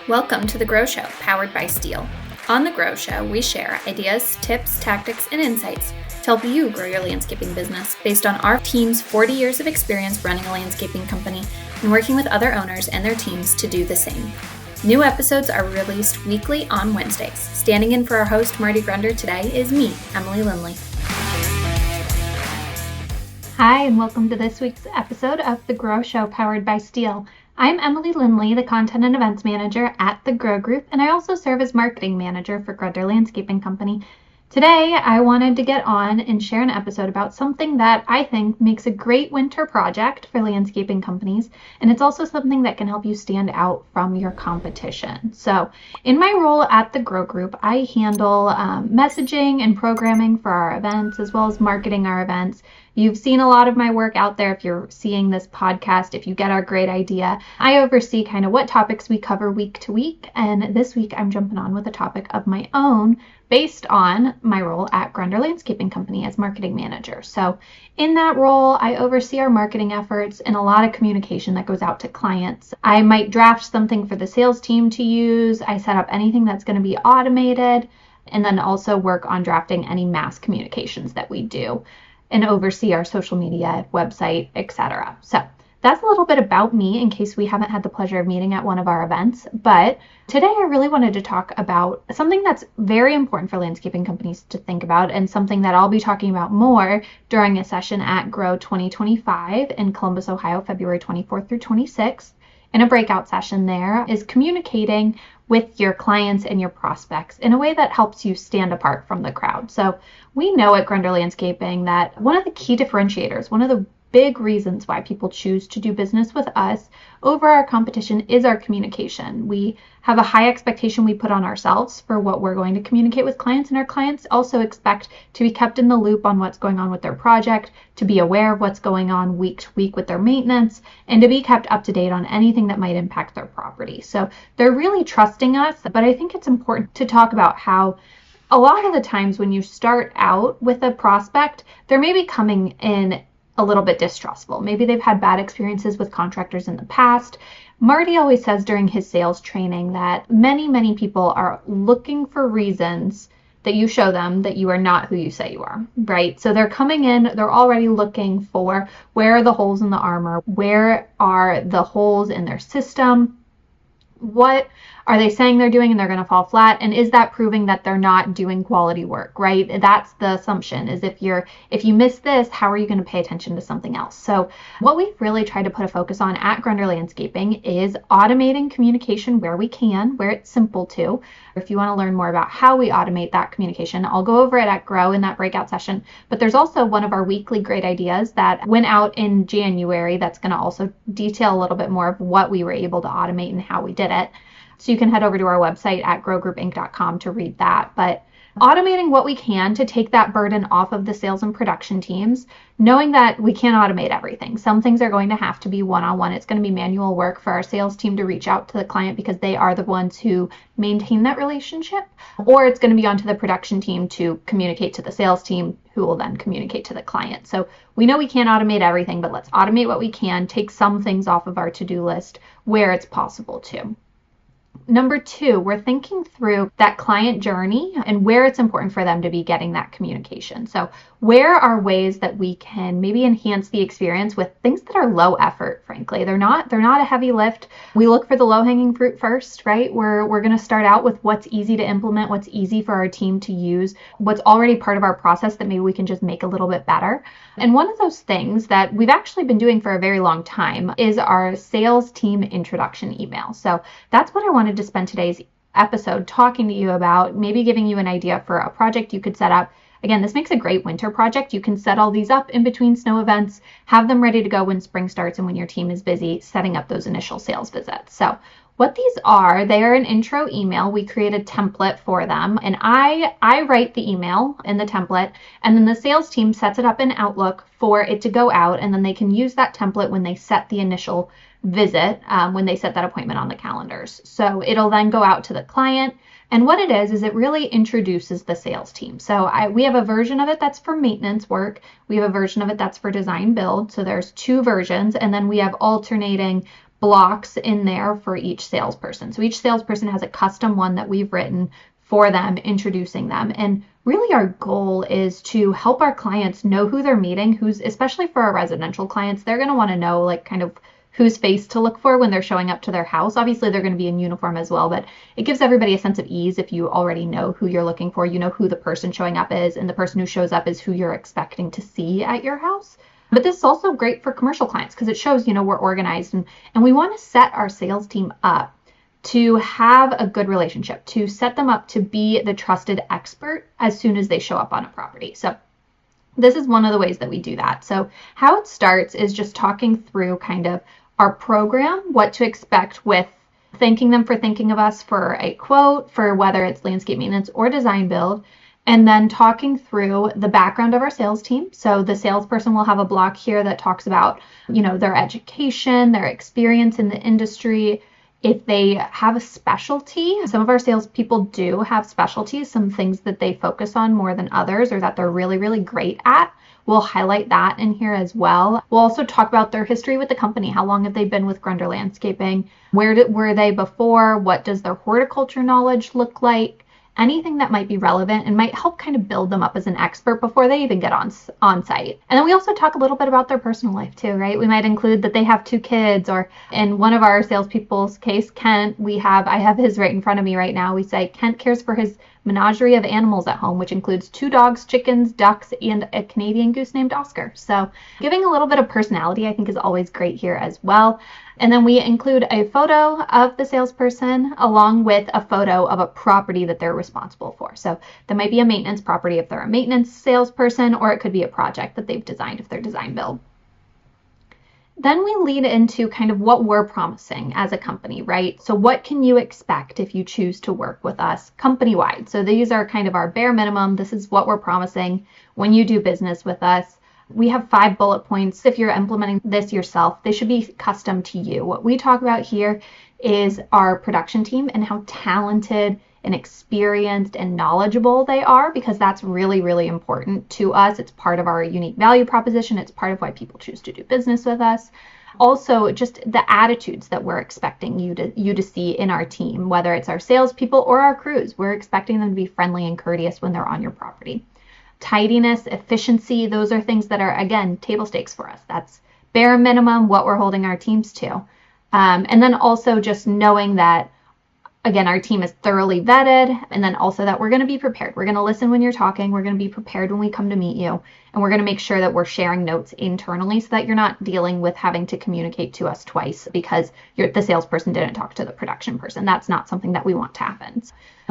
Welcome to The Grow Show, powered by Steel. On The Grow Show, we share ideas, tips, tactics, and insights to help you grow your landscaping business based on our team's 40 years of experience running a landscaping company and working with other owners and their teams to do the same. New episodes are released weekly on Wednesdays. Standing in for our host, Marty Grunder, today is me, Emily Lindley. Hi, and welcome to this week's episode of The Grow Show, powered by Steel. I'm Emily Lindley, the Content and Events Manager at The Grow Group, and I also serve as Marketing Manager for Grunder Landscaping Company. Today, I wanted to get on and share an episode about something that I think makes a great winter project for landscaping companies, and it's also something that can help you stand out from your competition. So, in my role at The Grow Group, I handle messaging and programming for our events, as well as marketing our events. You've seen a lot of my work out there if you're seeing this podcast, if you get our great idea. I oversee kind of what topics we cover week to week, and this week I'm jumping on with a topic of my own based on my role at Grunder Landscaping Company as marketing manager. So in that role, I oversee our marketing efforts and a lot of communication that goes out to clients. I might draft something for the sales team to use. I set up anything that's going to be automated, and then also work on drafting any mass communications that we do, and oversee our social media, website, etc. So that's a little bit about me in case we haven't had the pleasure of meeting at one of our events. But today I really wanted to talk about something that's very important for landscaping companies to think about, and something that I'll be talking about more during a session at Grow 2025 in Columbus, Ohio, February 24th through 26th. In a breakout session there is communicating with your clients and your prospects in a way that helps you stand apart from the crowd. So we know at Grunder Landscaping that one of the key differentiators, one of the big reasons why people choose to do business with us over our competition is our communication. We have a high expectation we put on ourselves for what we're going to communicate with clients, and our clients also expect to be kept in the loop on what's going on with their project, to be aware of what's going on week to week with their maintenance, and to be kept up to date on anything that might impact their property. So they're really trusting us, but I think it's important to talk about how a lot of the times when you start out with a prospect, they're maybe coming in a little bit distrustful. Maybe they've had bad experiences with contractors in the past. Marty always says during his sales training that many people are looking for reasons that you show them that you are not who you say you are, right? So they're coming in, they're already looking for where are the holes in the armor, where are the holes in their system, what are they saying they're doing and they're going to fall flat, and is that proving that they're not doing quality work, right? That's the assumption, is if you miss this, how are you going to pay attention to something else? So what we've really tried to put a focus on at Grunder Landscaping is automating communication where we can, where it's simple to. If you want to learn more about how we automate that communication, I'll go over it at Grow in that breakout session. But there's also one of our weekly great ideas that went out in January that's going to also detail a little bit more of what we were able to automate and how we did it. So you can head over to our website at growgroupinc.com to read that. But automating what we can to take that burden off of the sales and production teams, knowing that we can't automate everything. Some things are going to have to be one-on-one. It's going to be manual work for our sales team to reach out to the client because they are the ones who maintain that relationship, or it's going to be onto the production team to communicate to the sales team, who will then communicate to the client. So we know we can't automate everything, but let's automate what we can, take some things off of our to-do list where it's possible to. Number two, we're thinking through that client journey and where it's important for them to be getting that communication. So where are ways that we can maybe enhance the experience with things that are low effort, frankly. They're not a heavy lift. We look for the low-hanging fruit first, right? We're going to start out with what's easy to implement, what's easy for our team to use, what's already part of our process that maybe we can just make a little bit better. And one of those things that we've actually been doing for a very long time is our sales team introduction email. So that's what I wanted to spend today's episode talking to you about, maybe giving you an idea for a project you could set up. Again, this makes a great winter project. You can set all these up in between snow events, have them ready to go when spring starts and when your team is busy setting up those initial sales visits. So what these are, they are an intro email. We create a template for them, and I write the email in the template, and then the sales team sets it up in Outlook for it to go out, and then they can use that template when they set the initial visit, when they set that appointment on the calendars. So it'll then go out to the client. And what it is it really introduces the sales team. So we have a version of it that's for maintenance work. We have a version of it that's for design build. So there's two versions. And then we have alternating blocks in there for each salesperson. So each salesperson has a custom one that we've written for them, introducing them. And really our goal is to help our clients know who they're meeting, especially for our residential clients, they're going to want to know like kind of whose face to look for when they're showing up to their house. Obviously, they're going to be in uniform as well, but it gives everybody a sense of ease if you already know who you're looking for, you know who the person showing up is, and the person who shows up is who you're expecting to see at your house. But this is also great for commercial clients because it shows, we're organized and we want to set our sales team up to have a good relationship, to set them up to be the trusted expert as soon as they show up on a property. So this is one of the ways that we do that. So how it starts is just talking through kind of our program, what to expect with thanking them for thinking of us for a quote, for whether it's landscape maintenance or design build, and then talking through the background of our sales team. So the salesperson will have a block here that talks about, their education, their experience in the industry. If they have a specialty, some of our salespeople do have specialties, some things that they focus on more than others or that they're really, really great at. We'll highlight that in here as well. We'll also talk about their history with the company. How long have they been with Grunder Landscaping? Where were they before? What does their horticulture knowledge look like? Anything that might be relevant and might help kind of build them up as an expert before they even get on site. And then we also talk a little bit about their personal life too, right? We might include that they have 2 kids, or in one of our salespeople's case, Kent, I have his right in front of me right now. We say Kent cares for his menagerie of animals at home, which includes 2 dogs, chickens, ducks, and a Canadian goose named Oscar. So giving a little bit of personality, I think, is always great here as well. And then we include a photo of the salesperson along with a photo of a property that they're responsible for. So that might be a maintenance property if they're a maintenance salesperson, or it could be a project that they've designed if they're design build. Then we lead into kind of what we're promising as a company, right? So what can you expect if you choose to work with us company-wide? So these are kind of our bare minimum. This is what we're promising when you do business with us. We have 5 bullet points. If you're implementing this yourself, they should be custom to you. What we talk about here is our production team and how talented and experienced and knowledgeable they are, because that's really, really important to us. It's part of our unique value proposition. It's part of why people choose to do business with us. Also, just the attitudes that we're expecting you to see in our team, whether it's our salespeople or our crews. We're expecting them to be friendly and courteous when they're on your property. Tidiness, efficiency, those are things that are, again, table stakes for us. That's bare minimum what we're holding our teams to. And then also just knowing that, again, our team is thoroughly vetted, and then also that we're going to be prepared. We're going to listen when you're talking. We're going to be prepared when we come to meet you. And we're going to make sure that we're sharing notes internally so that you're not dealing with having to communicate to us twice because the salesperson didn't talk to the production person. That's not something that we want to happen.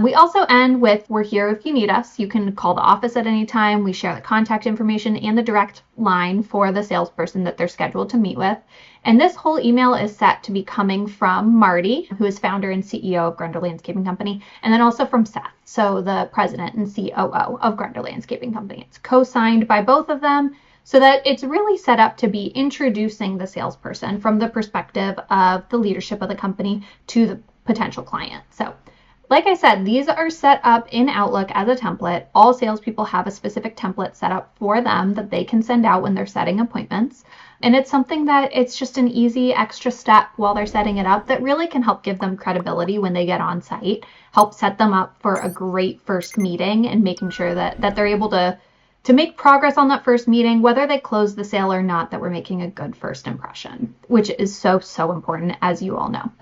We also end with, we're here if you need us. You can call the office at any time. We share the contact information and the direct line for the salesperson that they're scheduled to meet with. And this whole email is set to be coming from Marty, who is founder and CEO of Grunder Landscaping Company, and then also from Seth, so the president and COO of Grunder Landscaping Company. It's co-signed by both of them so that it's really set up to be introducing the salesperson from the perspective of the leadership of the company to the potential client. So like I said, these are set up in Outlook as a template. All salespeople have a specific template set up for them that they can send out when they're setting appointments. And it's something that it's just an easy extra step while they're setting it up that really can help give them credibility when they get on site, help set them up for a great first meeting and making sure that they're able to make progress on that first meeting, whether they close the sale or not, that we're making a good first impression, which is so, so important, as you all know.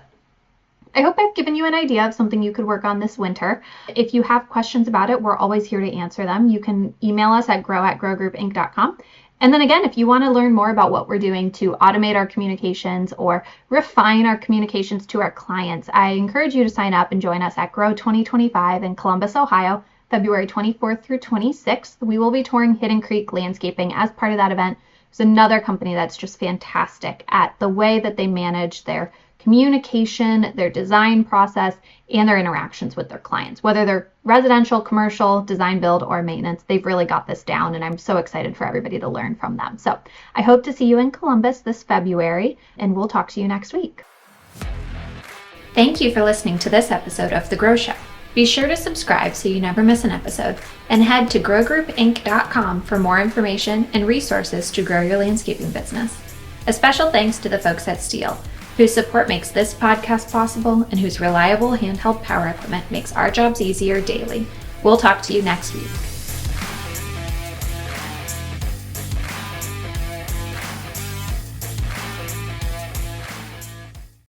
I hope I've given you an idea of something you could work on this winter. If you have questions about it, we're always here to answer them. You can email us at grow@growgroupinc.com. And then again, if you want to learn more about what we're doing to automate our communications or refine our communications to our clients, I encourage you to sign up and join us at Grow 2025 in Columbus, Ohio, February 24th through 26th. We will be touring Hidden Creek Landscaping as part of that event. It's another company that's just fantastic at the way that they manage their communication, their design process, and their interactions with their clients. Whether they're residential, commercial, design build, or maintenance, they've really got this down, and I'm so excited for everybody to learn from them. So I hope to see you in Columbus this February, and we'll talk to you next week. Thank you for listening to this episode of The Grow Show. Be sure to subscribe so you never miss an episode, and head to growgroupinc.com for more information and resources to grow your landscaping business. A special thanks to the folks at Steel. whose support makes this podcast possible and whose reliable handheld power equipment makes our jobs easier daily. We'll talk to you next week.